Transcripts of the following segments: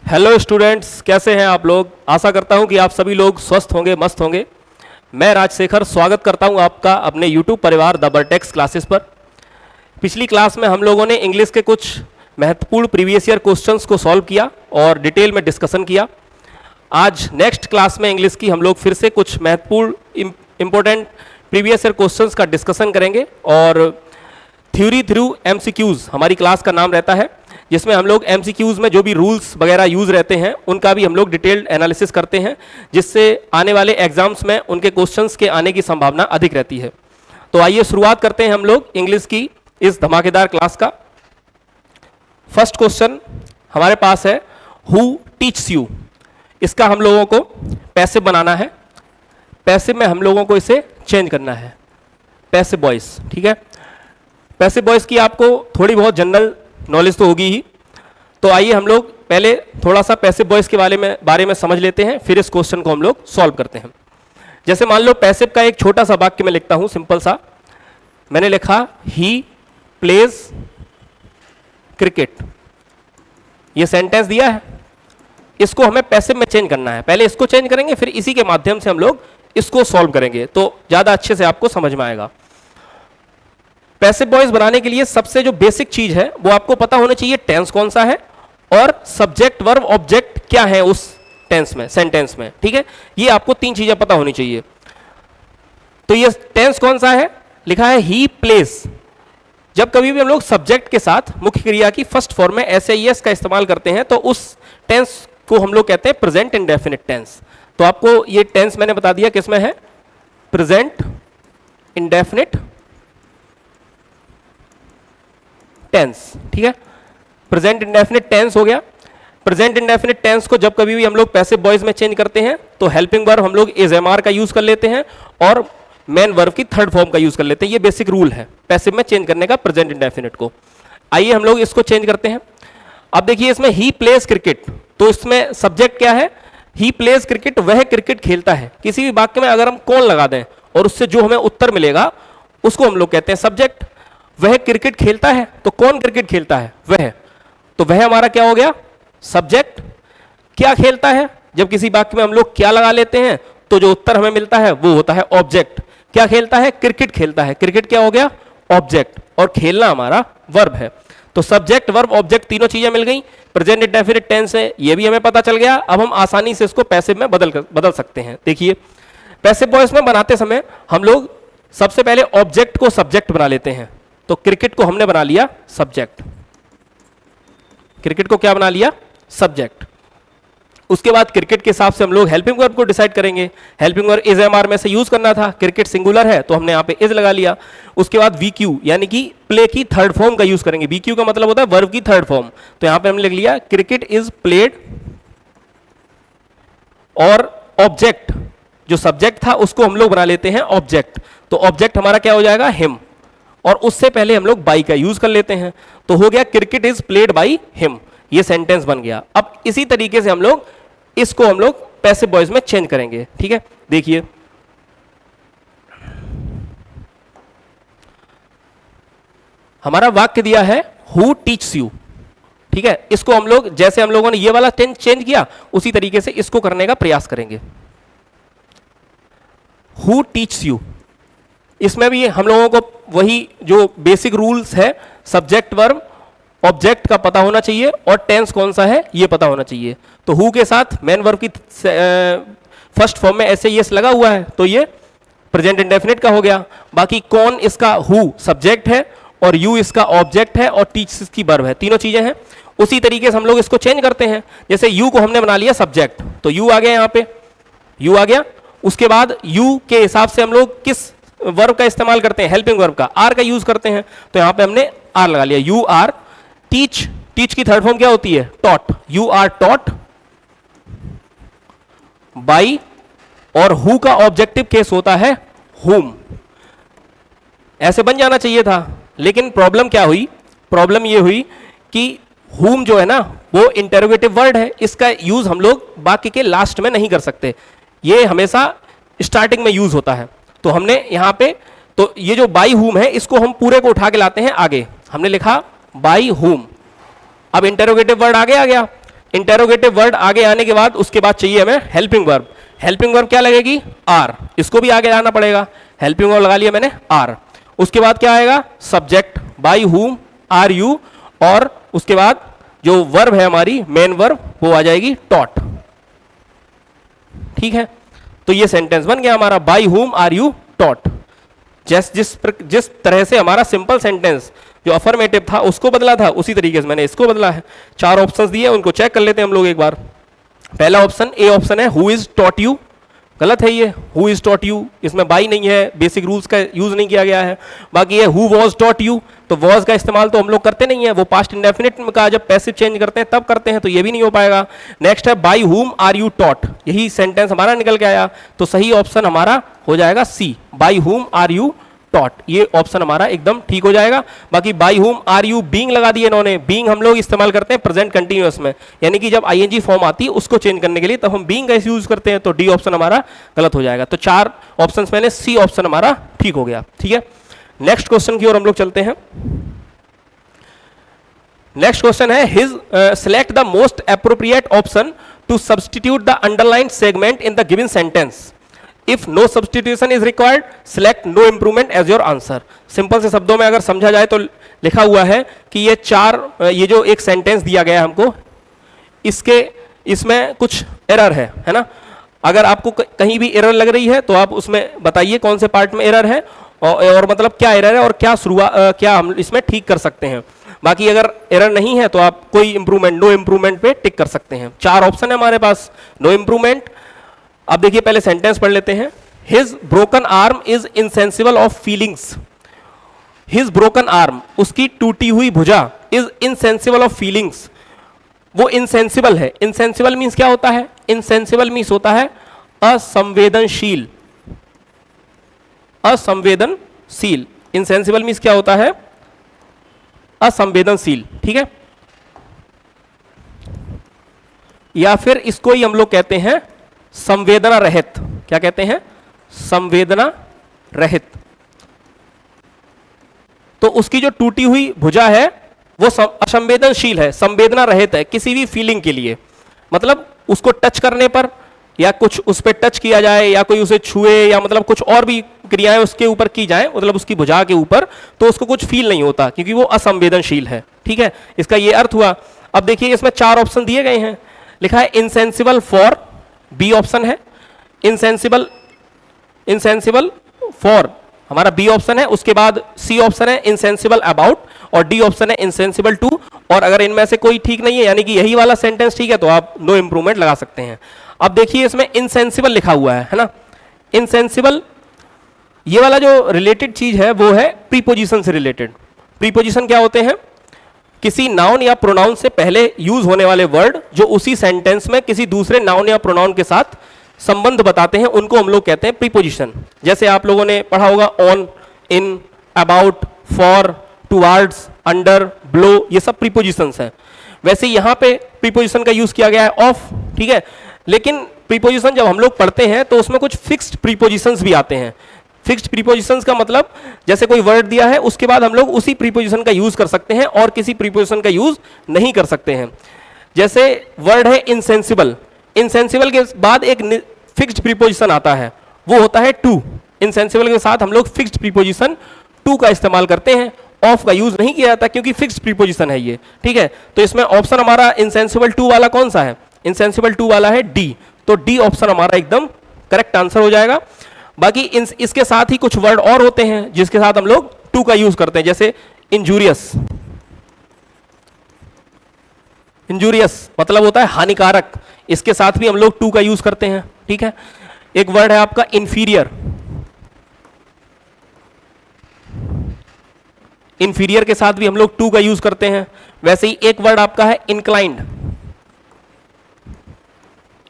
Hello students, कैसे हैं आप लोग। आशा करता हूं कि आप सभी लोग स्वस्थ होंगे, मस्त होंगे। मैं राजशेखर स्वागत करता हूं आपका अपने यूट्यूब परिवार द वर्टेक्स क्लासेस पर। पिछली क्लास में हम लोगों ने इंग्लिश के कुछ महत्वपूर्ण प्रीवियस ईयर क्वेश्चंस को सॉल्व किया और डिटेल में डिस्कशन किया। आज नेक्स्ट क्लास में इंग्लिश की हम लोग फिर से कुछ महत्वपूर्ण इंपॉर्टेंट प्रीवियस ईयर क्वेश्चंस का डिस्कशन करेंगे और थ्योरी थ्रू एमसीक्यूज हमारी क्लास का नाम रहता है, जिसमें हम लोग एमसीक्यूज में जो भी रूल्स वगैरह यूज रहते हैं उनका भी हम लोग डिटेल्ड एनालिसिस करते हैं, जिससे आने वाले एग्जाम्स में उनके क्वेश्चंस के आने की संभावना अधिक रहती है। तो आइए शुरुआत करते हैं हम लोग इंग्लिश की इस धमाकेदार क्लास का। फर्स्ट क्वेश्चन हमारे पास है, हु टीच्स यू। इसका हम लोगों को पैसिव बनाना है। पैसिव में हम लोगों को इसे चेंज करना है, पैसिव वॉइस। ठीक है, पैसिव वॉइस की आपको थोड़ी बहुत जनरल नॉलेज तो होगी ही। तो आइए हम लोग पहले थोड़ा सा पैसिव वॉइस के बारे में समझ लेते हैं, फिर इस क्वेश्चन को हम लोग सॉल्व करते हैं। जैसे मान लो पैसिव का एक छोटा सा वाक्य मैं लिखता हूं, सिंपल सा। मैंने लिखा ही प्लेज क्रिकेट। ये सेंटेंस दिया है, इसको हमें पैसिव में चेंज करना है। पहले इसको चेंज करेंगे, फिर इसी के माध्यम से हम लोग इसको सॉल्व करेंगे, तो ज्यादा अच्छे से आपको समझ में आएगा। पैसिव वॉइस बनाने के लिए सबसे जो बेसिक चीज है वो आपको पता होना चाहिए, टेंस कौन सा है और सब्जेक्ट वर्ब ऑब्जेक्ट क्या है उस टेंस में, सेंटेंस में। ठीक है, ये आपको तीन चीजें पता होनी चाहिए। तो ये टेंस कौन सा है, लिखा है ही प्लेस। जब कभी भी हम लोग सब्जेक्ट के साथ मुख्य क्रिया की फर्स्ट फॉर्म में एस का इस्तेमाल करते हैं तो उस टेंस को हम लोग कहते हैं प्रेजेंट इंडेफिनिट टेंस। तो आपको ये टेंस मैंने बता दिया किसमें है, प्रेजेंट इंडेफिनिट टेंस। ठीक है, प्रेजेंट इंडेफिनिट टेंस हो गया। प्रेजेंट इंडेफिनिट टेंस को जब कभी भी हम लोग पैसिव वॉइस में चेंज करते हैं तो हेल्पिंग वर्ब हम लोग इज एम आर का यूज कर लेते हैं और मेन वर्ब की थर्ड फॉर्म का यूज कर लेते हैं। ये बेसिक रूल है पैसिव में चेंज करने का प्रेजेंट इंडेफिनिट को। आइए हम लोग इसको चेंज करते हैं। अब देखिए इसमें ही प्लेज क्रिकेट, तो इसमें सब्जेक्ट क्या है, ही प्लेज क्रिकेट, वह क्रिकेट खेलता है। किसी भी वाक्य में अगर हम कौन लगा दें और उससे जो हमें उत्तर मिलेगा उसको हम लोग कहते हैं सब्जेक्ट। वह क्रिकेट खेलता है, तो कौन क्रिकेट खेलता है, वह। तो वह हमारा क्या हो गया, सब्जेक्ट। क्या खेलता है, जब किसी वाक्य में हम लोग क्या लगा लेते हैं तो जो उत्तर हमें मिलता है वो होता है ऑब्जेक्ट। क्या खेलता है, क्रिकेट खेलता है। क्रिकेट क्या हो गया, ऑब्जेक्ट, और खेलना हमारा वर्ब है। तो सब्जेक्ट वर्ब ऑब्जेक्ट तीनों चीजें मिल गई। प्रेजेंट इंडेफिनिट टेंस है, ये भी हमें पता चल गया। अब हम आसानी से इसको पैसिव में बदल सकते हैं। देखिए पैसिव वॉइस में बनाते समय हम लोग सबसे पहले ऑब्जेक्ट को सब्जेक्ट बना लेते हैं। तो क्रिकेट को हमने बना लिया सब्जेक्ट, क्रिकेट को क्या बना लिया, सब्जेक्ट। उसके बाद क्रिकेट के हिसाब से हम लोग हेल्पिंग वर्ब को डिसाइड करेंगे। Helping verb is am are में से यूज करना था, क्रिकेट सिंगुलर है तो हमने यहाँ पे इज लगा लिया। उसके बाद वी क्यू यानी कि प्ले की थर्ड फॉर्म का यूज करेंगे। वी क्यू का मतलब होता है वर्ब की थर्ड फॉर्म, तो यहाँ पे हमने लिख लिया क्रिकेट इज प्लेड। और ऑब्जेक्ट जो सब्जेक्ट था उसको हम लोग बना लेते हैं ऑब्जेक्ट। तो ऑब्जेक्ट हमारा क्या हो जाएगा, हिम, और उससे पहले हम लोग बाई का यूज कर लेते हैं। तो हो गया cricket is played by him, ये सेंटेंस बन गया। अब इसी तरीके से हम लोग इसको हम लोग पैसिव वॉइस में चेंज करेंगे। ठीक है, देखिए हमारा वाक्य दिया है हु टीच्स यू। ठीक है, इसको हम लोग जैसे हम लोगों ने ये वाला टेंस चेंज किया उसी तरीके से इसको करने का प्रयास करेंगे। हु टीच्स यू, इसमें भी हम लोगों को वही जो बेसिक रूल्स है, सब्जेक्ट वर्ब ऑब्जेक्ट का पता होना चाहिए और टेंस कौन सा है ये पता होना चाहिए। तो हु के साथ मेन वर्ब की फर्स्ट फॉर्म में ऐसे यस लगा हुआ है तो ये प्रेजेंट इंडेफिनिट का हो गया। बाकी कौन इसका हु सब्जेक्ट है और यू इसका ऑब्जेक्ट है और टीच इसकी वर्ब है, तीनों चीजें हैं। उसी तरीके से हम लोग इसको चेंज करते हैं। जैसे यू को हमने बना लिया सब्जेक्ट, तो यू आ गया, यहाँ पे यू आ गया। उसके बाद यू के हिसाब से हम लोग किस वर्ब का इस्तेमाल करते हैं, हेल्पिंग वर्ब का, आर का यूज करते हैं। तो यहां पे हमने आर लगा लिया, यू आर। टीच, टीच की थर्ड फॉर्म क्या होती है, taught. You are taught by, और हु का ऑब्जेक्टिव केस होता है हुम। ऐसे बन जाना चाहिए था, लेकिन प्रॉब्लम क्या हुई, प्रॉब्लम ये हुई कि हुम जो है ना वो इंटरोगेटिव वर्ड है, इसका यूज हम लोग वाक्य के लास्ट में नहीं कर सकते, ये हमेशा स्टार्टिंग में यूज होता है। तो हमने यहां पे, तो ये जो बाई हुम है इसको हम पूरे को उठा के लाते हैं आगे। हमने लिखा बाई हुम। अब इंटरोगेटिव वर्ड आगे आ गया, इंटेरोगेटिव वर्ड आगे आने के बाद उसके बाद चाहिए हमें हेल्पिंग वर्ब। हेल्पिंग वर्ब क्या लगेगी? आर। इसको भी आगे लाना पड़ेगा। हेल्पिंग वर्ब लगा लिया मैंने आर। उसके बाद क्या आएगा? Subject, by whom are you, और उसके बाद जो वर्ब है हमारी मेन वर्ब वो आ जाएगी टॉट। ठीक है, तो ये सेंटेंस बन गया हमारा, bye whom are you taught. जिस तरह से हमारा सिंपल सेंटेंस जो अफर्मेटिव था उसको बदला था, उसी तरीके से मैंने इसको बदला है। 4 ऑप्शंस दिए, उनको चेक कर लेते हैं हम लोग एक बार। पहला ऑप्शन ए ऑप्शन है, हु इज टॉट यू। गलत है ये, हु इज टॉट यू, इसमें बाई नहीं है, बेसिक रूल्स का यूज नहीं किया गया है। बाकी ये हु वॉज टॉट यू, तो वॉज का इस्तेमाल तो हम लोग करते नहीं है, वो पास्ट इंडेफिनिट का जब पैसिव चेंज करते हैं तब करते हैं, तो ये भी नहीं हो पाएगा। नेक्स्ट है by whom are you taught, यही सेंटेंस हमारा निकल के आया, तो सही ऑप्शन हमारा हो जाएगा C, by whom are you taught. ये ऑप्शन हमारा एकदम ठीक हो जाएगा। बाकी by whom are you being लगा दिए इन्होंने। बीइंग हम लोग इस्तेमाल करते हैं प्रेजेंट कंटीन्यूअस में, यानी कि जब आईएनजी फॉर्म आती है उसको चेंज करने के लिए तब हम बीइंग का यूज करते हैं, तो डी ऑप्शन हमारा गलत हो जाएगा। तो 4 ऑप्शंस में सी ऑप्शन हमारा ठीक हो गया। ठीक है, नेक्स्ट क्वेश्चन की ओर हम लोग चलते हैं। नेक्स्ट क्वेश्चन है, is select the most appropriate option to substitute the underline segment in the given sentence. If no substitution is required, select no improvement as your answer। Simple से शब्दों में अगर समझा जाए तो लिखा हुआ है कि ये जो एक सेंटेंस दिया गया है हमको, इसमें कुछ एरर है ना। अगर आपको कहीं भी एरर लग रही है तो आप उसमें बताइए कौन से पार्ट में एरर है, और मतलब क्या एरर है और क्या हम इसमें ठीक कर सकते हैं। बाकी अगर एरर नहीं है तो आप कोई इंप्रूवमेंट, नो इंप्रूवमेंट पे टिक कर सकते हैं। 4 ऑप्शन है हमारे पास, नो इंप्रूवमेंट। अब देखिए पहले सेंटेंस पढ़ लेते हैं। His broken arm is insensible of feelings. His broken arm, उसकी टूटी हुई भुजा, इज इनसेंसिबल ऑफ फीलिंग्स, वो इनसेंसिबल है। इनसेंसिबल मीन्स क्या होता है? इनसेंसिबल मीन्स होता है असंवेदनशील। असंवेदनशील, इनसेंसिबल मीन्स क्या होता है? असंवेदनशील। ठीक है, या फिर इसको ही हम लोग कहते हैं संवेदना रहित। क्या कहते हैं? संवेदना रहित। तो उसकी जो टूटी हुई भुजा है वो असंवेदनशील है, संवेदना रहित है किसी भी फीलिंग के लिए। मतलब उसको टच करने पर, या कुछ उस पर टच किया जाए, या कोई उसे छुए, या मतलब कुछ और भी क्रियाएं उसके ऊपर की जाए, मतलब उसकी भुजा के ऊपर, तो उसको कुछ फील नहीं होता क्योंकि वो असंवेदनशील है। ठीक है, इसका ये अर्थ हुआ। अब देखिए इसमें 4 ऑप्शन दिए गए हैं, लिखा है इनसेंसिबल फॉर, बी ऑप्शन है। इनसेंसिबल फॉर हमारा बी ऑप्शन है। उसके बाद सी ऑप्शन है इनसेंसिबल अबाउट, और डी ऑप्शन है इनसेंसिबल टू। और अगर इनमें से कोई ठीक नहीं है, यानी कि यही वाला सेंटेंस ठीक है, तो आप नो इंप्रूवमेंट लगा सकते हैं। अब देखिए इसमें इनसेंसिबल लिखा हुआ है ना। इनसेंसिबल, ये वाला जो रिलेटेड चीज है वो है प्रीपोजिशन से रिलेटेड। प्रीपोजिशन क्या होते हैं? किसी नाउन या प्रोनाउन से पहले यूज होने वाले वर्ड जो उसी सेंटेंस में किसी दूसरे नाउन या प्रोनाउन के साथ संबंध बताते हैं, उनको हम लोग कहते हैं प्रीपोजिशन। जैसे आप लोगों ने पढ़ा होगा on, in, about, for, towards, under, blow, ये सब प्रीपोजिशंस हैं। वैसे यहां पे प्रीपोजिशन का यूज किया गया है ऑफ। ठीक है, लेकिन प्रीपोजिशन जब हम लोग पढ़ते हैं तो उसमें कुछ फिक्स्ड प्रीपोजिशंस भी आते हैं। फिक्स्ड प्रीपोजिशंस का मतलब, जैसे कोई वर्ड दिया है उसके बाद हम लोग उसी प्रीपोजिशन का यूज कर सकते हैं और किसी प्रीपोजिशन का यूज नहीं कर सकते हैं। जैसे वर्ड है इनसेंसिबल, इनसेंसिबल के बाद एक फिक्स्ड प्रीपोजिशन आता है, वो होता है टू। इनसेंसिबल के साथ हम लोग फिक्स्ड प्रीपोजिशन टू का इस्तेमाल करते हैं, ऑफ का यूज नहीं किया जाता क्योंकि फिक्स्ड प्रीपोजिशन है ये। ठीक है, तो इसमें ऑप्शन हमारा इनसेंसिबल टू वाला कौन सा है? इनसेंसिबल टू वाला है डी, तो डी ऑप्शन हमारा एकदम करेक्ट आंसर हो जाएगा। बाकी इसके साथ ही कुछ वर्ड और होते हैं जिसके साथ हम लोग टू का यूज करते हैं, जैसे इंजूरियस। इंजूरियस मतलब होता है हानिकारक, इसके साथ भी हम लोग टू का यूज करते हैं। ठीक है, एक वर्ड है आपका इंफीरियर। इंफीरियर के साथ भी हम लोग टू का यूज करते हैं। वैसे ही एक वर्ड आपका है इंक्लाइंड,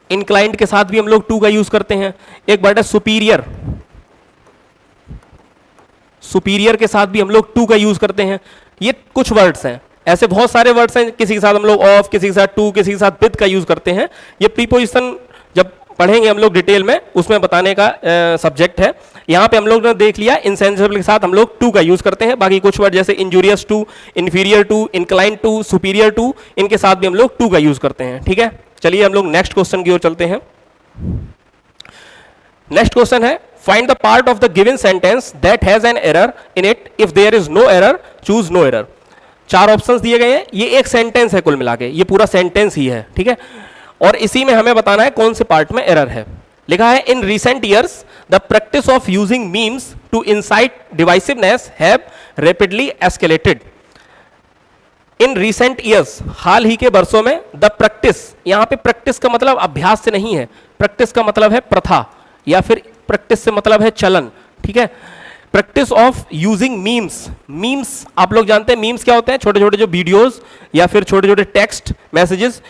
इंक्लाइंड के साथ भी हम लोग टू का यूज करते हैं। एक वर्ड है सुपीरियर, सुपीरियर के साथ भी हम लोग टू का यूज करते हैं। ये कुछ वर्ड्स हैं, ऐसे बहुत सारे वर्ड्स हैं, किसी के साथ हम लोग ऑफ, किसी के साथ टू, किसी के साथ विद का यूज करते हैं। ये प्रीपोजिशन जब पढ़ेंगे हम लोग डिटेल में, उसमें बताने का सब्जेक्ट है। यहां पे हम लोग ने देख लिया इनसेंसिबल के साथ हम लोग टू का यूज करते हैं, बाकी कुछ वर्ड जैसे injurious to, inferior to, incline to, superior to, इनके साथ भी हम लोग टू का यूज करते हैं। ठीक है, चलिए हम लोग नेक्स्ट क्वेश्चन की ओर चलते हैं। नेक्स्ट क्वेश्चन है find the part of the given sentence that has an error in it, if there is no error choose no error. चार ऑप्शंस दिए गए हैं, ये एक सेंटेंस है कुल मिला के, ये पूरा सेंटेंस ही है। ठीक है, और इसी में हमें बताना है कौन से पार्ट में एरर है। लिखा है in recent years the practice of using memes to incite divisiveness have rapidly escalated. In recent years, हाल ही के वर्षों में, द प्रैक्टिस, यहां पे प्रैक्टिस का मतलब अभ्यास से नहीं है, प्रैक्टिस का मतलब है प्रथा, या फिर प्रैक्टिस से मतलब है चलन। ठीक है, practice of using memes, memes आप लोग जानते हैं मीम्स क्या होते हैं, छोटे छोटे जो वीडियोस या फिर छोटे छोटे टेक्स्ट मैसेजेस,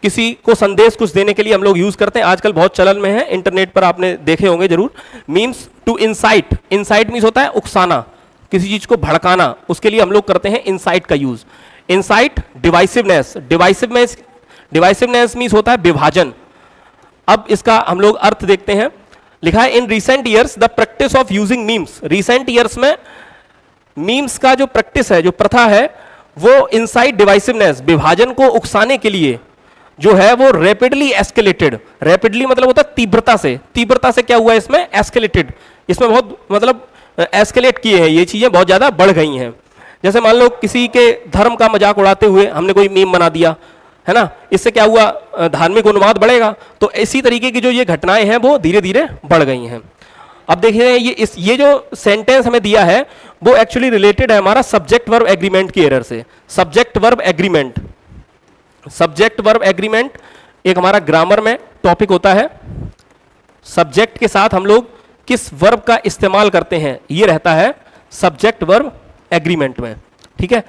किसी को संदेश कुछ देने के लिए हम लोग यूज करते हैं, आजकल बहुत चलन में है, इंटरनेट पर आपने देखे होंगे जरूर। Memes to incite, incite means होता है उकसाना, किसी चीज को भड़काना, उसके लिए हम लोग करते हैं इंसाइट का यूज। इंसाइट डिवाइसिवनेस, डिवाइसिवनेस मीन्स होता है विभाजन। अब इसका हम लोग अर्थ देखते हैं। लिखा है in recent years the practice of using memes, recent years में मीम्स का जो प्रैक्टिस है, जो प्रथा है, वो इंसाइट डिवाइसिवनेस, विभाजन को उकसाने के लिए जो है वो रैपिडली एस्केलेटेड, रैपिडली मतलब होता है तीव्रता से, तीव्रता से क्या हुआ इसमें, एस्केलेटेड, इसमें बहुत मतलब एस्केलेट किए हैं, ये चीजें बहुत ज्यादा बढ़ गई हैं। जैसे मान लो किसी के धर्म का मजाक उड़ाते हुए हमने कोई मीम बना दिया है ना, इससे क्या हुआ, धार्मिक उन्माद बढ़ेगा। तो इसी तरीके की जो ये घटनाएं हैं वो धीरे धीरे बढ़ गई हैं। अब देखिए ये जो सेंटेंस हमें दिया है वो एक्चुअली रिलेटेड है हमारा सब्जेक्ट वर्ब एग्रीमेंट की एरर से। Subject verb agreement, subject verb agreement एक हमारा ग्रामर में टॉपिक होता है। सब्जेक्ट के साथ हम लोग किस वर्ब का इस्तेमाल करते हैं, ये रहता है सब्जेक्ट वर्ब एग्रीमेंट में। ठीक है,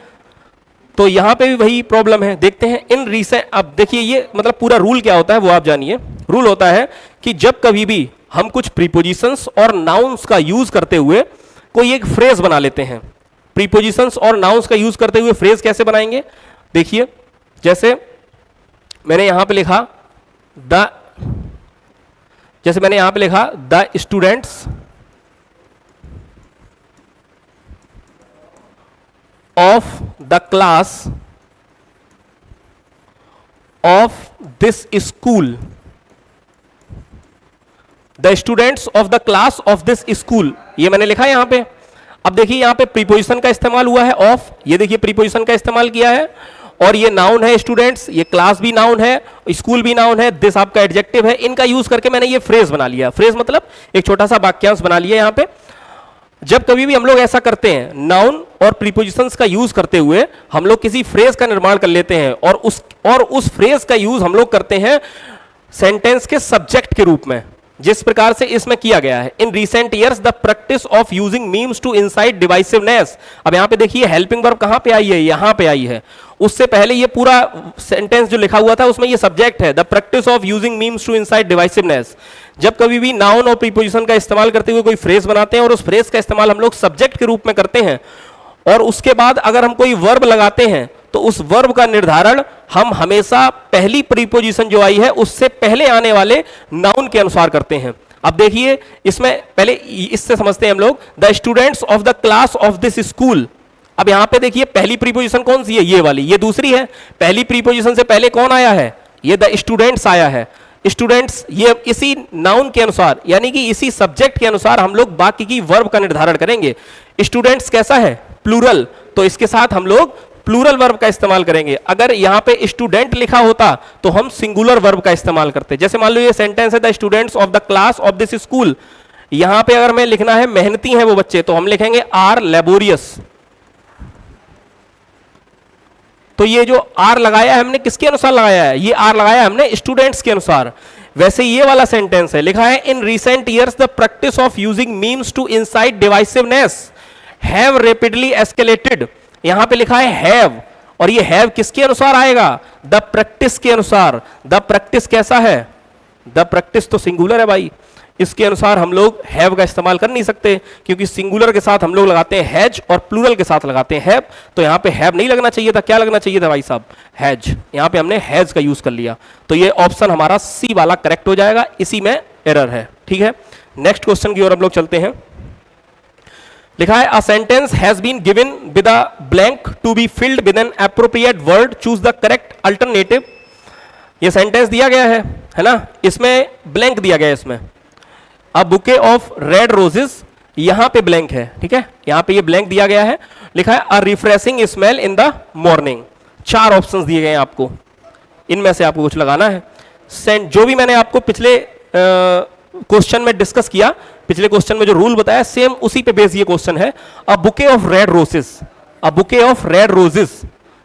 तो यहां पे भी वही प्रॉब्लम है। देखते हैं इन रिसेंट, अब देखिए ये मतलब पूरा रूल क्या होता है वो आप जानिए। रूल होता है कि जब कभी भी हम कुछ प्रीपोजिशंस और नाउन्स का यूज करते हुए कोई एक फ्रेज बना लेते हैं, प्रीपोजिशंस और नाउन्स का यूज करते हुए फ्रेज कैसे बनाएंगे, देखिए जैसे मैंने यहां पे लिखा द, जैसे मैंने यहां पे लिखा the students of the class of this school, the students of the class of this school, ये मैंने लिखा है यहां पे। अब देखिए यहां पे प्रीपोजिशन का इस्तेमाल हुआ है ऑफ, ये देखिए प्रीपोजिशन का इस्तेमाल किया है, और ये नाउन है स्टूडेंट्स, ये क्लास भी नाउन है, स्कूल भी नाउन है, दिस आपका एडजेक्टिव है, इनका यूज करके मैंने ये फ्रेज बना लिया। फ्रेज मतलब एक छोटा सा वाक्यांश बना लिया यहां पे। जब कभी भी हम लोग ऐसा करते हैं, नाउन और प्रीपोजिशंस का यूज करते हुए हम लोग किसी फ्रेज का निर्माण कर लेते हैं, और उस फ्रेज का यूज हम लोग करते हैं सेंटेंस के सब्जेक्ट के रूप में, जिस प्रकार से इसमें किया गया है। In recent years the practice of using memes to incite divisiveness. अब यहां पे देखिए हेल्पिंग वर्ब कहां पे आई है, यहां पे आई है। उससे पहले ये पूरा सेंटेंस जो लिखा हुआ था उसमें ये सब्जेक्ट है, the practice of using memes to incite divisiveness. जब कभी भी नाउन और प्रीपोजिशन का इस्तेमाल करते हुए कोई फ्रेज बनाते हैं और उस फ्रेज का इस्तेमाल हम लोग सब्जेक्ट के रूप में करते हैं, और उसके बाद अगर हम कोई वर्ब लगाते हैं तो उस वर्ब का निर्धारण हम हमेशा पहली प्रीपोजिशन जो आई है उससे पहले आने वाले नाउन के अनुसार करते हैं। अब देखिए इसमें पहले इससे समझते हैं हम लोग, the students of the class of this school. अब यहां पे देखिए पहली प्रीपोजिशन कौन सी है, ये वाली, ये दूसरी है। पहली प्रीपोजिशन से पहले कौन आया है, ये द स्टूडेंट्स आया है। स्टूडेंट्स, ये इसी नाउन के अनुसार यानी कि इसी सब्जेक्ट के अनुसार हम लोग बाकी की वर्ब का निर्धारण करेंगे। स्टूडेंट्स कैसा है, प्लूरल, तो इसके साथ हम लोग प्लूरल वर्ब का इस्तेमाल करेंगे। अगर यहां पे स्टूडेंट लिखा होता तो हम सिंगुलर वर्ब का इस्तेमाल करते। जैसे मान लो ये सेंटेंस है the students of the class of this school, यहां पे अगर हमें लिखना है मेहनती हैं वो बच्चे, तो हम लिखेंगे आर लेबोरियस। तो ये जो आर लगाया है हमने किसके अनुसार लगाया है, ये आर लगाया है हमने स्टूडेंट्स के अनुसार। वैसे ये वाला सेंटेंस है, लिखा है in recent years the practice of using memes to incite divisiveness have rapidly escalated. यहां पे लिखा है हैव, और ये हैव किसके अनुसार आएगा, द प्रैक्टिस के अनुसार। द प्रैक्टिस कैसा है, द प्रैक्टिस तो सिंगुलर है भाई, इसके अनुसार हम लोग हैव का इस्तेमाल कर नहीं सकते, क्योंकि सिंगुलर के साथ हम लोग लगाते हैं हैज और प्लूरल के साथ लगाते हैं हैव। तो यहां पे हैव नहीं लगना चाहिए था, क्या लगना चाहिए था भाई साहब, हैज। यहां पे हमने हैज का यूज कर लिया, तो ये ऑप्शन हमारा सी वाला करेक्ट हो जाएगा, इसी में एरर है। ठीक है, नेक्स्ट क्वेश्चन की ओर हम लोग चलते हैं। लिखा है a sentence has been given with a blank to be filled with an appropriate word, choose the correct alternative. ये सेंटेंस दिया गया है ना, इसमें ब्लैंक दिया गया है। इसमें a bouquet of red roses, यहां पे ब्लैंक है, ठीक है, यहां पे ये ब्लैंक दिया गया है। लिखा है अ refreshing smell in the morning. 4 options दिए गए हैं आपको, इनमें से आपको कुछ लगाना है। जो भी मैंने आपको पिछले क्वेश्चन में डिस्कस किया, पिछले क्वेश्चन में जो रूल बताया, सेम उसी पे बेस ये क्वेश्चन है। A bouquet of red roses, a bouquet of red roses.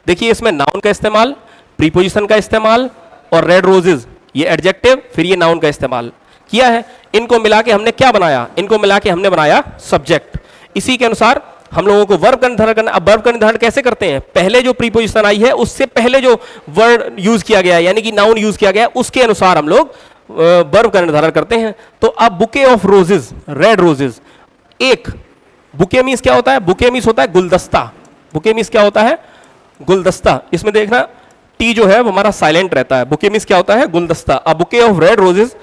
देखिए इसमें नाउन का इस्तेमाल, प्रीपोजिशन का इस्तेमाल और रेड रोजेस ये एडजेक्टिव, फिर ये नाउन का इस्तेमाल किया है। इनको मिला के हमने क्या बनाया, इनको मिला के हमने बनाया सब्जेक्ट। इसी के अनुसार हम लोगों को वर्ब का निर्धारण करना। अब वर्ब का निर्धारण कैसे करते हैं, पहले जो प्रीपोजिशन आई है उससे पहले जो वर्ड यूज किया गया है, यानी कि नाउन यूज किया गया है, उसके अनुसार हम लोग वर्ब का निर्धारण करते हैं। तो अब bouquet of roses, red roses, एक बुके मीन्स क्या होता है, बुके मीन्स होता है गुलदस्ता। बुके मीन्स क्या होता है, गुलदस्ता। इसमें देखना टी जो है वो हमारा साइलेंट रहता है। बुके मीन्स क्या होता है, गुलदस्ता। अब बुके ऑफ रेड रोजेस,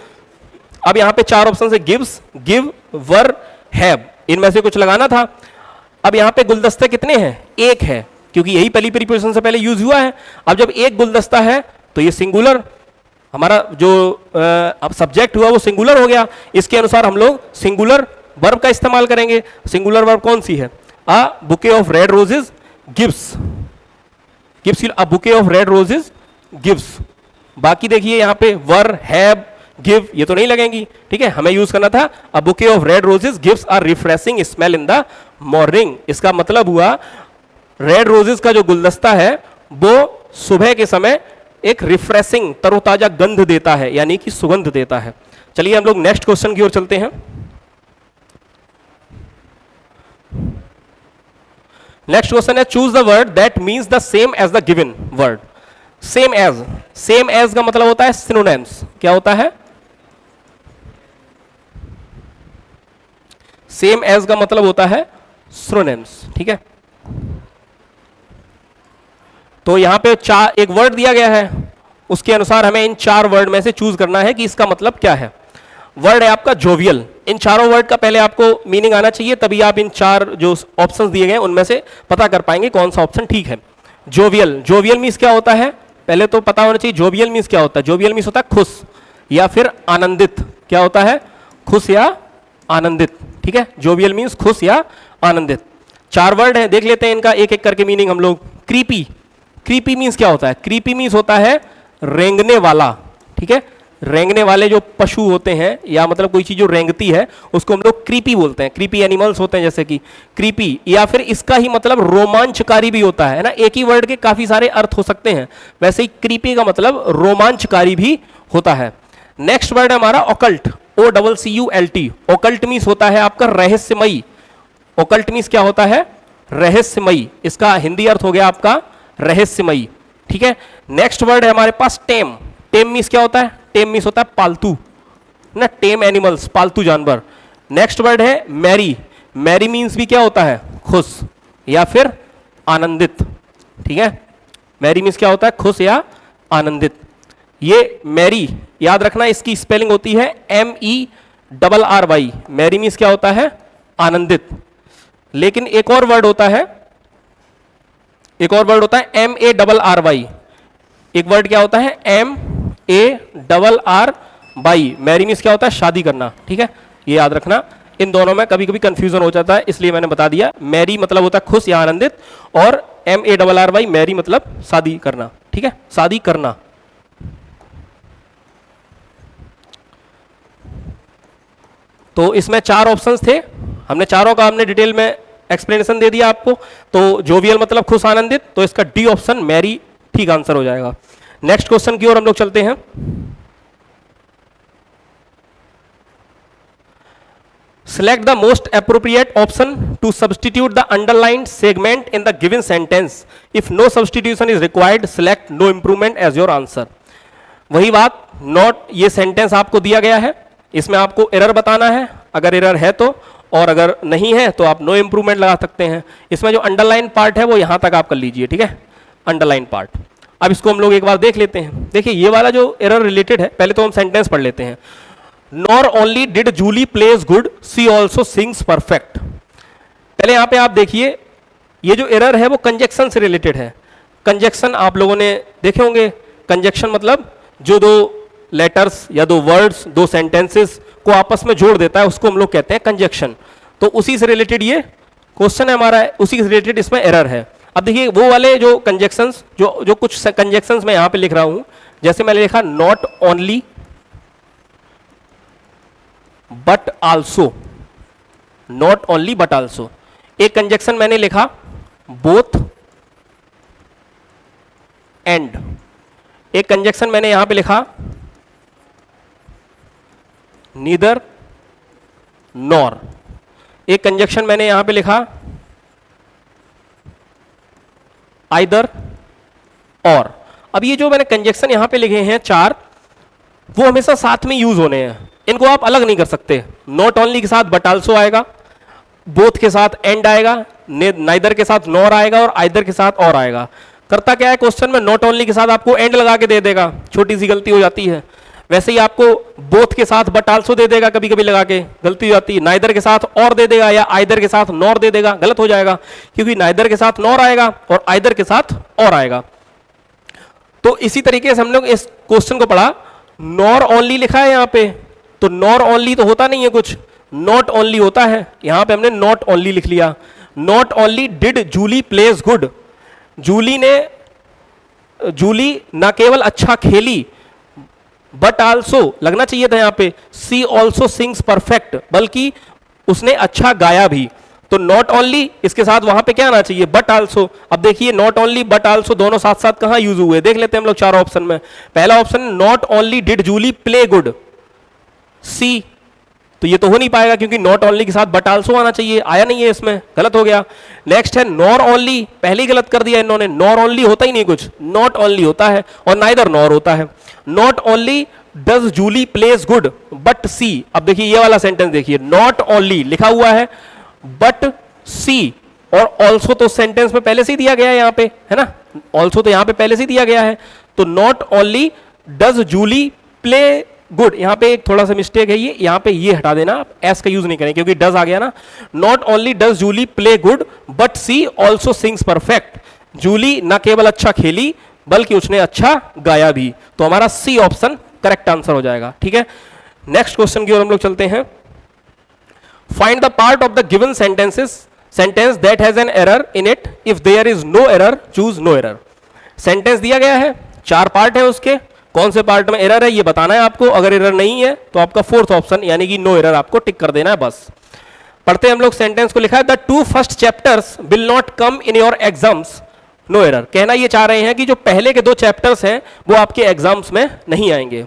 अब यहां पे 4 ऑप्शन है, गिव्स, गिव, वर, हैव, इनमें से कुछ लगाना था। अब यहां पे गुलदस्ते कितने हैं, एक है, क्योंकि यही पहली प्रीपोजिशन से पहले यूज हुआ है। अब जब एक गुलदस्ता है तो ये सिंगुलर, हमारा जो अब सब्जेक्ट हुआ वो सिंगुलर हो गया। इसके अनुसार हम लोग सिंगुलर वर्ब का इस्तेमाल करेंगे। सिंगुलर वर्ब कौन सी है, a bouquet of red roses gives, gives, a bouquet of red roses gives. बाकी देखिए यहां पे वर, हैव, गिव ये तो नहीं लगेंगी, ठीक है, हमें यूज करना था a bouquet of red roses gives a refreshing smell in the morning. इसका मतलब हुआ रेड रोजेस का जो गुलदस्ता है वो सुबह के समय एक रिफ्रेशिंग, तरोताजा गंध देता है, यानी कि सुगंध देता है। चलिए हम लोग नेक्स्ट क्वेश्चन की ओर चलते हैं। नेक्स्ट क्वेश्चन है choose the word that means the same as the given word. Same as, same as का मतलब होता है सिनोनिम्स। क्या होता है, सेम एज का मतलब होता है सिनोनिम्स, ठीक है। तो यहां पे एक वर्ड दिया गया है, उसके अनुसार हमें इन 4 वर्ड में से चूज करना है कि इसका मतलब क्या है। वर्ड है आपका जोवियल। इन चारों वर्ड का पहले आपको मीनिंग आना चाहिए, तभी आप इन 4 जो ऑप्शंस दिए गए उनमें से पता कर पाएंगे कौन सा ऑप्शन ठीक है। जोवियल, जोवियल मीन्स क्या होता है, पहले तो पता होना चाहिए जोवियल मीन्स क्या होता है। जोवियल मीन्स होता है खुश या फिर आनंदित। क्या होता है, खुश या आनंदित, ठीक है। जोवियल मीन्स खुश या आनंदित। 4 वर्ड हैं, देख लेते हैं इनका एक एक करके मीनिंग हम लोग। क्रीपी, क्रीपी मीन्स क्या होता है, क्रीपी मीन्स होता है रेंगने वाला, ठीक है। रेंगने वाले जो पशु होते हैं या मतलब कोई चीज जो रेंगती है उसको हम लोग क्रीपी बोलते हैं। क्रीपी एनिमल्स होते हैं जैसे कि क्रीपी, या फिर इसका ही मतलब रोमांचकारी भी होता है ना। एक ही वर्ड के काफी सारे अर्थ हो सकते हैं, वैसे ही क्रीपी का मतलब रोमांचकारी भी होता है। नेक्स्ट वर्ड है हमारा ऑकल्ट, OCCULT। ऑकल्ट मीन्स होता है आपका रहस्यमयी। ऑकल्ट मीन्स क्या होता है, रहस्यमयी। इसका हिंदी अर्थ हो गया आपका रहस्यमयी, ठीक है। नेक्स्ट वर्ड है हमारे पास टेम। टेम मीन्स क्या होता है, टेम मीन्स होता है पालतू ना, टेम एनिमल्स, पालतू जानवर। नेक्स्ट वर्ड है मैरी। मैरी मीन्स भी क्या होता है, खुश या फिर आनंदित, ठीक है। मैरी मीन्स क्या होता है, खुश या आनंदित। ये मैरी याद रखना, इसकी स्पेलिंग होती है MERRY। मैरी मीन्स क्या होता है, आनंदित। लेकिन एक और वर्ड होता है, एक और वर्ड होता है MARRY। एक वर्ड क्या होता है, MARRY। मैरी मीन्स क्या होता है, शादी करना, ठीक है। ये याद रखना, इन दोनों में कभी कभी कंफ्यूजन हो जाता है, इसलिए मैंने बता दिया। मैरी मतलब होता है खुश या आनंदित, और MARRY मैरी मतलब शादी करना, ठीक है, शादी करना। तो इसमें 4 ऑप्शंस थे, हमने चारों का हमने डिटेल में एक्सप्लेनेशन दे दिया आपको। तो जोवियल मतलब खुश आनंदित, तो इसका डी ऑप्शन मैरी ठीक आंसर हो जाएगा। नेक्स्ट क्वेश्चन की ओर हम लोग चलते हैं। Select the most appropriate option to substitute the underlined segment in the given sentence. If no substitution is required, select no improvement as your answer. वही बात, नॉट, ये सेंटेंस आपको दिया गया है, इसमें आपको एरर बताना है, अगर एरर है तो, और अगर नहीं है तो आप नो इंप्रूवमेंट लगा सकते हैं। इसमें जो अंडरलाइन पार्ट है वो यहां तक आप कर लीजिए, ठीक है, अंडरलाइन पार्ट। अब इसको हम लोग एक बार देख लेते हैं। देखिए ये वाला जो एरर रिलेटेड है, पहले तो हम सेंटेंस पढ़ लेते हैं। Nor only did Julie plays good, she also sings perfect. पहले यहां पे आप देखिए, ये जो एरर है वो कंजक्शन से रिलेटेड है। कंजक्शन आप लोगों ने देखे होंगे। कंजक्शन मतलब जो दो लेटर्स या दो वर्ड्स, दो सेंटेंसेस को आपस में जोड़ देता है, उसको हम लोग कहते हैं कंजक्शन। तो उसी से रिलेटेड ये क्वेश्चन है हमारा, उसी से रिलेटेड इसमें एरर है। अब देखिए वो वाले जो कंजक्शंस, जो कुछ कंजक्शंस मैं यहां पे लिख रहा हूं, जैसे मैंने लिखा not only but also, not only but also. एक कंजक्शन मैंने लिखा बोथ एंड। एक कंजक्शन मैंने यहां पे लिखा नीदर नॉर। एक कंजक्शन मैंने यहां पे लिखा आइदर और। अब ये जो मैंने कंजक्शन यहां पे लिखे हैं 4, वो हमेशा साथ में यूज होने हैं, इनको आप अलग नहीं कर सकते। नॉट ओनली के साथ बट आल्सो आएगा, बोथ के साथ एंड आएगा, नाइदर के साथ नॉर आएगा और आइदर के साथ और आएगा। करता क्या है क्वेश्चन में, नॉट ओनली के साथ आपको एंड लगा के दे देगा, छोटी सी गलती हो जाती है। वैसे ही आपको बोथ के साथ बट आल्सो दे देगा, कभी कभी लगा के गलती हो जाती है। नाइदर के साथ और दे देगा या आइदर के साथ नॉर दे देगा, गलत हो जाएगा, क्योंकि नाइदर के साथ नॉर आएगा और आइदर के साथ और आएगा। तो इसी तरीके से हम लोग इस क्वेश्चन को पढ़ा। नॉर ओनली लिखा है यहां पे, तो नॉर ओनली तो होता नहीं है कुछ, नॉट ओनली होता है। यहां पे हमने नॉट ओनली लिख लिया। Not only did Julie plays good, Julie ना केवल अच्छा खेली, बट आल्सो लगना चाहिए था यहां पे सी ऑल्सो सिंग्स परफेक्ट, बल्कि उसने अच्छा गाया भी। तो नॉट ओनली इसके साथ वहां पे क्या आना चाहिए, बट आल्सो। अब देखिए नॉट ओनली बट आल्सो दोनों साथ साथ कहां यूज हुए, देख लेते हैं हम लोग 4 ऑप्शन में। पहला option not only did Julie play good, C, तो ये तो हो नहीं पाएगा क्योंकि नॉट ओनली के साथ बट आल्सो आना चाहिए, आया नहीं है इसमें, गलत हो गया। नेक्स्ट है नॉर ओनली, पहले ही गलत कर दिया इन्होंने, नॉर ओनली होता ही नहीं कुछ, नॉट ओनली होता है और नाइदर नॉर होता है। Not only does Julie plays good but C. अब देखिए ये वाला सेंटेंस देखिए, नॉट ओनली लिखा हुआ है बट सी, और ऑल्सो तो सेंटेंस में पहले से ही दिया गया है यहां पे, है ना, ऑल्सो तो यहां पे पहले से ही दिया गया है। तो not only does Julie play good, यहां पे एक थोड़ा सा मिस्टेक है, ये यहां पे ये हटा देना, एस का यूज नहीं करें क्योंकि डज आ गया ना। Not only does Julie play good but she also sings perfect, Julie न केवल अच्छा खेली बल्कि उसने अच्छा गाया भी। तो हमारा सी ऑप्शन करेक्ट आंसर हो जाएगा। ठीक है, नेक्स्ट क्वेश्चन की ओर हम लोग चलते हैं। Find the part of the given sentence that has an error in it, if there is no error choose no error. Sentence दिया गया है, 4 पार्ट है उसके, कौन से पार्ट में एरर है ये बताना है आपको। अगर एरर नहीं है तो आपका 4th ऑप्शन यानी कि नो एरर आपको टिक कर देना है बस। पढ़ते हैं हम लोग सेंटेंस को। लिखा है the 2 first chapters will not come in your exams, no error. कहना ये चाह रहे हैं कि जो पहले के 2 चैप्टर्स हैं वो आपके एग्जाम्स में नहीं आएंगे।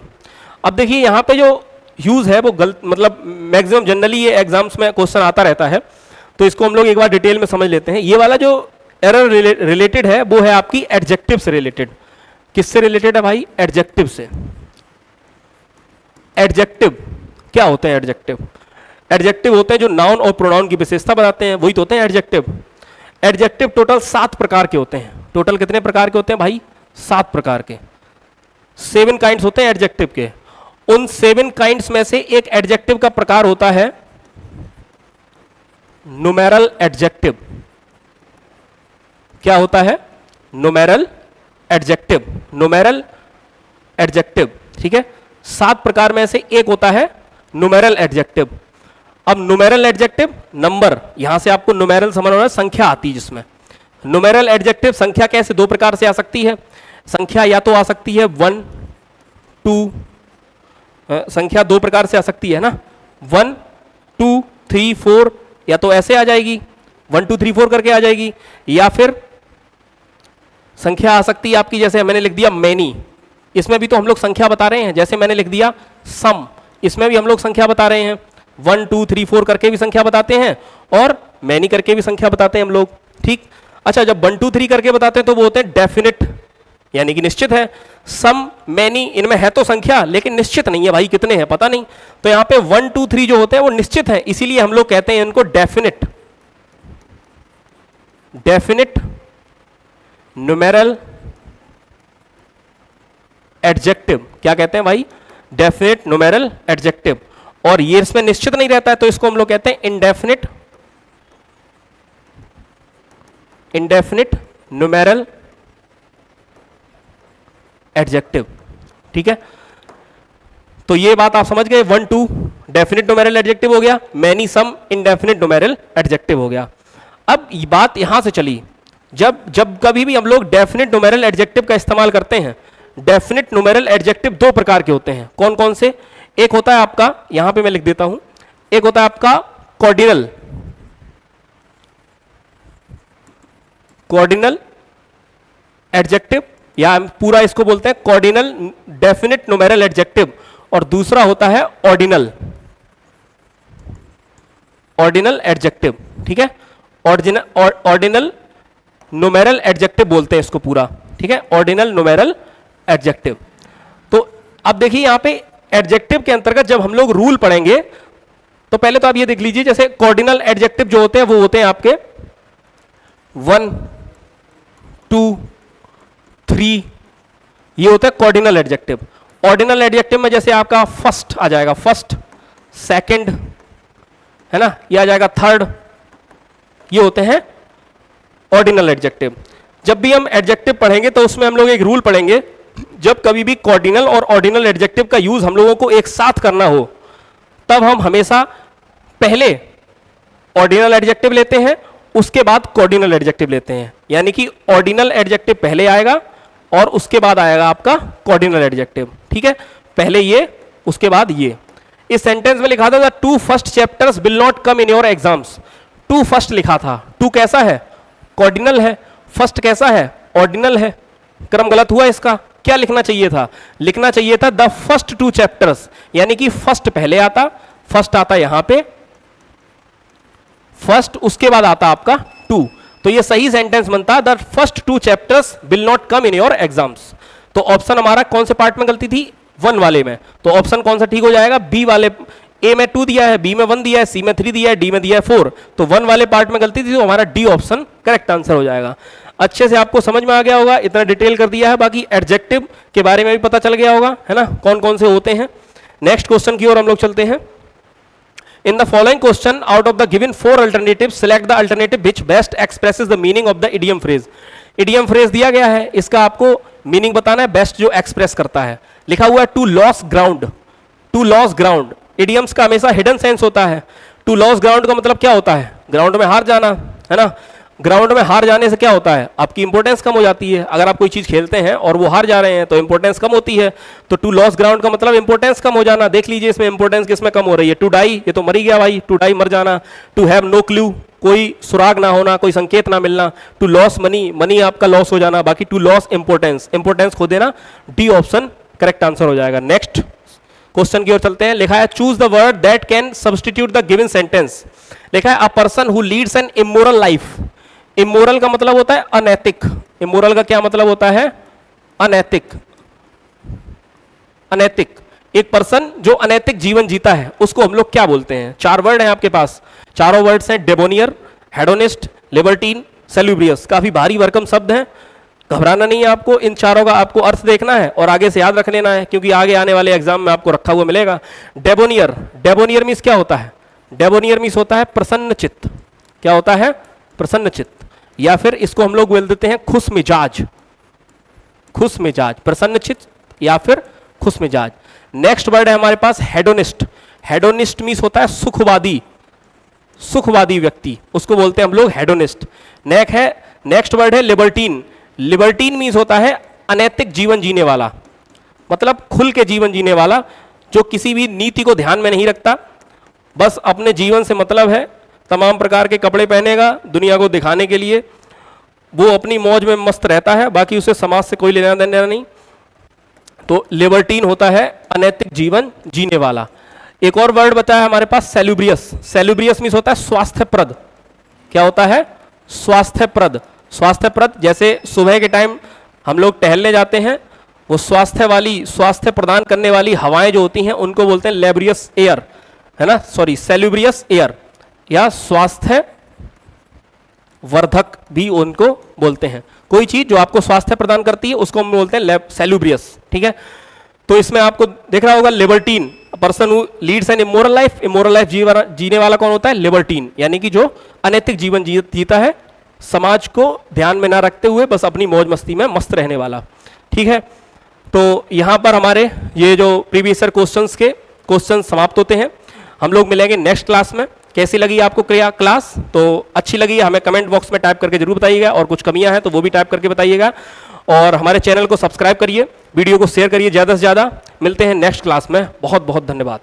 अब देखिए यहाँ पे जो यूज है वो गलत, मतलब मैक्सिमम जनरली ये एग्जाम्स में क्वेश्चन आता रहता है, तो इसको हम लोग एक बार डिटेल में समझ लेते हैं। ये वाला जो एरर रिलेटेड है वो है आपकी एडजेक्टिव से रिलेटेड। किससे रिलेटेड है भाई, एडजेक्टिव से। एडजेक्टिव क्या होते हैं, एडजेक्टिव एडजेक्टिव होते हैं जो नाउन और प्रोनाउन की विशेषता बताते हैं, वही तो होते हैं एडजेक्टिव। एडजेक्टिव टोटल 7 प्रकार के होते हैं। टोटल कितने प्रकार के होते हैं भाई, 7 प्रकार के। 7 काइंड्स होते हैं एडजेक्टिव के। उन 7 काइंड्स में से एक एडजेक्टिव का प्रकार होता है नुमेरल एडजेक्टिव। क्या होता है, नुमेरल एडजेक्टिव, नुमेरल एडजेक्टिव। ठीक है, 7 प्रकार में से एक होता है नुमेरल एडजेक्टिव। अब नुमेरल एडजेक्टिव नंबर, यहां से आपको नुमेरल समझ रहा है, संख्या आती है जिसमें। नुमेरल एडजेक्टिव संख्या कैसे 2 प्रकार से आ सकती है। संख्या या तो आ सकती है 1 2, संख्या 2 प्रकार से आ सकती है ना, 1 2 3 4, या तो ऐसे आ जाएगी 1 2 3 4 करके आ जाएगी, या फिर संख्या आ सकती है आपकी, जैसे मैंने लिख दिया मैनी, इसमें भी तो हम लोग संख्या बता रहे हैं। जैसे मैंने लिख दिया सम, इसमें भी हम लोग संख्या बता रहे हैं। 1 2 3 4 करके भी संख्या बताते हैं और मैनी करके भी संख्या बताते हैं हम लोग। ठीक, अच्छा, जब 1 2 3 करके बताते हैं तो वो होते हैं डेफिनेट, यानी कि निश्चित है। सम मैनी इनमें है तो संख्या लेकिन निश्चित नहीं है भाई, कितने हैं पता नहीं। तो यहां पे 1 2 3 जो होते हैं वो निश्चित है, इसीलिए हम लोग कहते हैं इनको डेफिनेट। डेफिनेट न्यूमेरल एडजेक्टिव क्या कहते हैं भाई, डेफिनेट न्यूमेरल एडजेक्टिव। और ये इसमें निश्चित नहीं रहता है तो इसको हम लोग कहते हैं इनडेफिनेट इंडेफिनिट न्यूमेरल एडजेक्टिव। ठीक है, तो ये बात आप समझ गए। 1 2 डेफिनिट न्यूमेरल एडजेक्टिव हो गया, मैनी सम इंडेफिनिट न्यूमेरल एडजेक्टिव हो गया। अब ये बात यहां से चली, जब कभी भी हम लोग डेफिनिट न्यूमेरल एडजेक्टिव का इस्तेमाल करते हैं, डेफिनिट न्यूमेरल एडजेक्टिव दो प्रकार के होते हैं। कौन कौन से? एक होता है आपका, यहां पे मैं लिख देता हूं, एक होता है आपका कॉर्डिनल, कॉर्डिनल एडजेक्टिव, या पूरा इसको बोलते हैं कॉर्डिनल डेफिनिट न्यूमेरल एडजेक्टिव, और दूसरा होता है ऑर्डिनल, ऑर्डिनल एडजेक्टिव। ठीक है, ऑर्डिनल न्यूमेरल एडजेक्टिव बोलते हैं इसको पूरा। ठीक है, ऑर्डिनल न्यूमेरल एडजेक्टिव। तो अब देखिए यहां पे एडजेक्टिव के अंतर्गत जब हम लोग रूल पढ़ेंगे, तो पहले तो आप ये देख लीजिए, जैसे कॉर्डिनल एडजेक्टिव जो होते हैं वो होते हैं आपके 1 2 3, ये होता है कॉर्डिनल एडजेक्टिव। ऑर्डिनल एडजेक्टिव में जैसे आपका फर्स्ट आ जाएगा, फर्स्ट, सेकंड, है ना, ये आ जाएगा थर्ड, ये होते हैं ऑर्डिनल एडजेक्टिव। जब भी हम एडजेक्टिव पढ़ेंगे तो उसमें हम लोग एक रूल पढ़ेंगे, जब कभी भी कॉर्डिनल और ऑर्डिनल एडजेक्टिव का यूज हम लोगों को एक साथ करना हो, तब हम हमेशा पहले ऑर्डिनल एडजेक्टिव लेते हैं, उसके बाद कॉर्डिनल एडजेक्टिव लेते हैं। यानी कि ऑर्डिनल एडजेक्टिव पहले आएगा और उसके बाद आएगा आपका कॉर्डिनल एडजेक्टिव। ठीक है, पहले ये, उसके बाद ये। इस सेंटेंस में लिखा था the 2 first chapters will not come in your exams. 2 first लिखा था, 2 कैसा है? कॉर्डिनल है। फर्स्ट कैसा है? ऑर्डिनल है। क्रम गलत हुआ इसका, क्या लिखना चाहिए था? लिखना चाहिए था द फर्स्ट 2 चैप्टर्स, यानी कि फर्स्ट पहले आता, फर्स्ट आता यहां पे फर्स्ट, उसके बाद आता आपका 2, तो ये सही सेंटेंस बनता the first 2 chapters will not come in your exams. तो ऑप्शन हमारा कौन से पार्ट में गलती थी? 1 वाले में। तो ऑप्शन कौन सा ठीक हो जाएगा? बी वाले। ए में 2 दिया है, बी में 1 दिया है, सी में 3 दिया है, डी में दिया है 4, तो 1 वाले पार्ट में गलती थी, तो हमारा डी ऑप्शन करेक्ट आंसर हो जाएगा। अच्छे से आपको समझ में आ गया होगा, इतना डिटेल कर दिया है, बाकी एडजेक्टिव के बारे में भी पता चल गया होगा, है ना, कौन कौन से होते हैं। नेक्स्ट क्वेश्चन की ओर हम लोग चलते हैं। In the following question, out of the given 4 alternatives, select the alternative which best expresses the meaning of the idiom phrase. Idiom phrase दिया गया है, इसका आपको मीनिंग बताना है, बेस्ट जो एक्सप्रेस करता है। लिखा हुआ है to loss ground, to loss ground. Idioms का हमेशा हिडन सेंस होता है। टू लॉस ग्राउंड का मतलब क्या होता है? ग्राउंड में हार जाना, है ना। ग्राउंड में हार जाने से क्या होता है? आपकी इंपॉर्टेंस कम हो जाती है। अगर आप कोई चीज खेलते हैं और वो हार जा रहे हैं तो इंपॉर्टेंस कम होती है। तो टू लॉस ग्राउंड का मतलब इंपॉर्टेंस कम हो जाना। देख लीजिए इसमें इंपॉर्टेंस किसमें कम हो रही है? टू डाई, ये तो मर ही गया भाई, टू डाई मर जाना। टू हैव नो क्लू, कोई सुराग ना होना, कोई संकेत ना मिलना। टू लॉस मनी, मनी आपका लॉस हो जाना। बाकी टू लॉस इंपॉर्टेंस, इंपॉर्टेंस खो देना। डी ऑप्शन करेक्ट आंसर हो जाएगा। नेक्स्ट क्वेश्चन की ओर चलते हैं। लिखा है choose the word that can substitute the given sentence. लिखा है a person who leads an immoral life. Immoral का मतलब होता है अनैतिक। इमोरल का क्या मतलब होता है? अनैतिक। अनैतिक, एक पर्सन जो अनैतिक जीवन जीता है उसको हम लोग क्या बोलते हैं? 4 वर्ड हैं आपके पास, चारों वर्ड्स हैं डेबोनियर, हेडोनिस्ट, लिबर्टीन, सेल्यूब्रियस। काफी भारी भरकम शब्द हैं, घबराना नहीं है आपको। इन चारों का आपको अर्थ देखना है और आगे से याद रख लेना है, क्योंकि आगे आने वाले एग्जाम में आपको रखा हुआ मिलेगा। डेबोनियर, डेबोनियर मीन्स क्या होता है? डेबोनियर मीन्स होता है प्रसन्न चित्त। क्या होता है? प्रसन्न चित्त। या फिर इसको हम लोग बोल देते हैं खुश मिजाज। खुश मिजाज, प्रसन्न चित्त या फिर खुश मिजाज। नेक्स्ट वर्ड है हमारे पास हेडोनिस्ट। हेडोनिस्ट मीन्स होता है सुखवादी, सुखवादी व्यक्ति, उसको बोलते हैं हम लोग हेडोनिस्ट। नेक्स्ट वर्ड है लिबर्टीन। लिबर्टीन मीन्स होता है अनैतिक जीवन जीने वाला, मतलब खुल के जीवन जीने वाला, जो किसी भी नीति को ध्यान में नहीं रखता, बस अपने जीवन से मतलब है। तमाम प्रकार के कपड़े पहनेगा दुनिया को दिखाने के लिए, वो अपनी मौज में मस्त रहता है, बाकी उसे समाज से कोई लेना देना नहीं। तो लिबर्टीन होता है अनैतिक जीवन जीने वाला। एक और वर्ड बताया हमारे पास सेल्यूब्रियस। सेल्यूब्रियस मीन्स होता है स्वास्थ्यप्रद। क्या होता है? स्वास्थ्यप्रद। स्वास्थ्यप्रद, जैसे सुबह के टाइम हम लोग टहलने जाते हैं, वो स्वास्थ्य वाली, स्वास्थ्य प्रदान करने वाली हवाएं जो होती हैं उनको बोलते हैं लेब्रियस एयर, है ना, सॉरी सेल्यूब्रियस एयर, या स्वास्थ्य वर्धक भी उनको बोलते हैं। कोई चीज जो आपको स्वास्थ्य प्रदान करती है उसको हम बोलते हैं सेल्यूब्रियस। ठीक है, तो इसमें आपको देख रहा होगा libertine, person who leads an immoral life. Immoral life जीने वाला कौन होता है? लिबर्टीन, यानी कि जो अनैतिक जीवन जीता है, समाज को ध्यान में ना रखते हुए बस अपनी मौज मस्ती में मस्त रहने वाला। ठीक है, तो यहाँ पर हमारे ये जो प्रीवियस ईयर क्वेश्चंस के क्वेश्चन समाप्त होते हैं। हम लोग मिलेंगे नेक्स्ट क्लास में। कैसी लगी आपको क्लास? तो अच्छी लगी हमें कमेंट बॉक्स में टाइप करके जरूर बताइएगा, और कुछ कमियां हैं तो वो भी टाइप करके बताइएगा। और हमारे चैनल को सब्सक्राइब करिए, वीडियो को शेयर करिए ज़्यादा से ज़्यादा। मिलते हैं नेक्स्ट क्लास में। बहुत बहुत धन्यवाद।